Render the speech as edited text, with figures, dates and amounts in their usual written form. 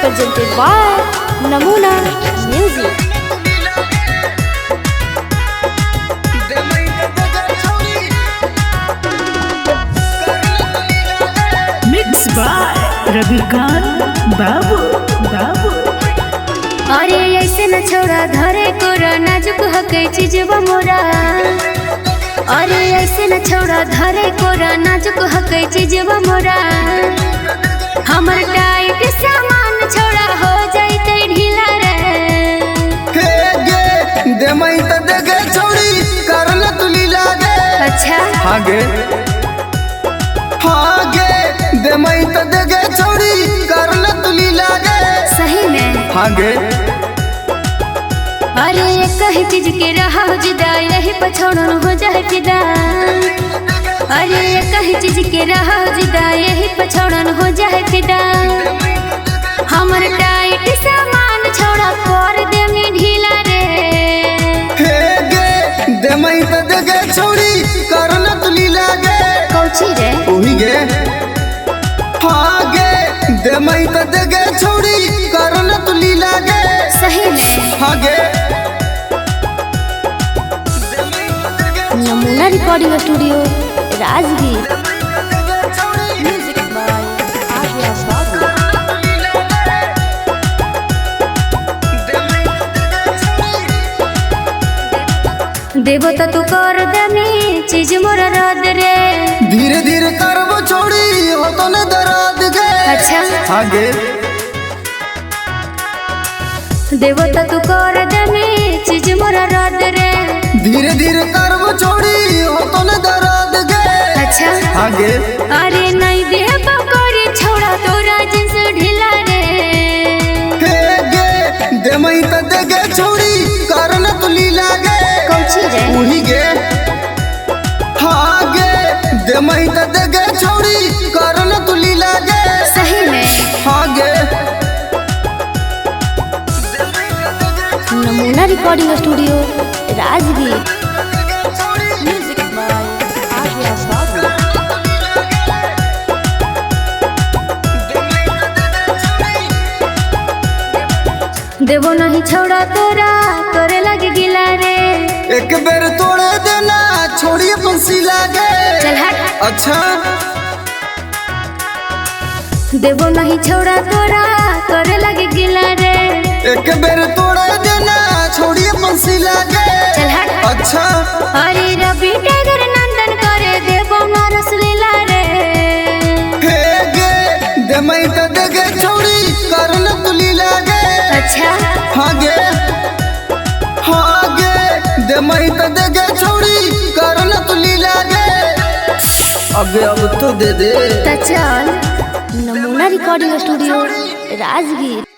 Presented by Namuna Music. Mixed by Ravikant बाबू बाबू। अरे ऐसे न छोड़ा धरे कोरा नाजुक हके चीजवा मोरा। अरे ऐसे न छोड़ा धरे कोरा नाजुक हके चीजवा मोरा। हमर टाइट सामान छोड़ा हो जाइते ढीला रे। हे गे दे मई त देगे छोड़ी करन तुली लागे। अच्छा हाँ गे दे मई त देगे छोड़ी करन तुली लागे। सही में हाँ गे अरे एक ही चीज के रहा जुदा यही पछोड़न हो जाए फिदा। अरे एक ही चीज के रहा जुदा यही पछोड़न हो जाए फिदा। हमर टाइट सामान छोड़ा कर दे में ढीला रे। हे गे दे मई त देगे छोड़ी करन तुली लागे। कौची रे ओही गे हाँ गे दे मई त देगे छोड़ी करन तुली लागे। सही में हाँ गे नमूना recording studio Rajgir. Music by Arya Babu. देवो तो तू कर दमी चीज मोरा रद रे। धीरे धीरे करबो छोड़ी हो तो न दराद गे। अच्छा हाँ गे देवो तो तू कर दमी चीज मोरा रद रे। धीरे धीरे करबो छोड़ी हो तो न दराद गे। अच्छा हाँ गे अरे नहीं दे पकड़ी छोड़ा तोरा जिंस ढीला रे। हे गे दे मई त देगे छोड़ी करन तुली लागे। कौची रे ओही गे हाँ गे दे मई त देगे छोड़ी करन तुली लागे। सही में हाँ गे नमूना recording studio Rajgir. Music by Arya Babu. देवो नहीं छोड़ा तोरा करे लगे गिला रे। एक बेर तोड़े देना छोड़ी बंसी लागे। चल हट अच्छा देवो नहीं छोड़ा तोरा करे लगे गिला रे। एक बेर तोड़े देना छोड़ी बंसी लागे। चल हट अच्छा अरे रवि टाइगर नंदन करे देवो मारस लीला रे। हे गे दे मई त देगे छोड़ी करन तुली लागे। अच्छा हाँ गे दे मई त देगे छोड़ी करन तुली लागे। अबे अब तो दे दे। तो चल नमूना रिकॉर्डिंग स्टूडियो राजगीर।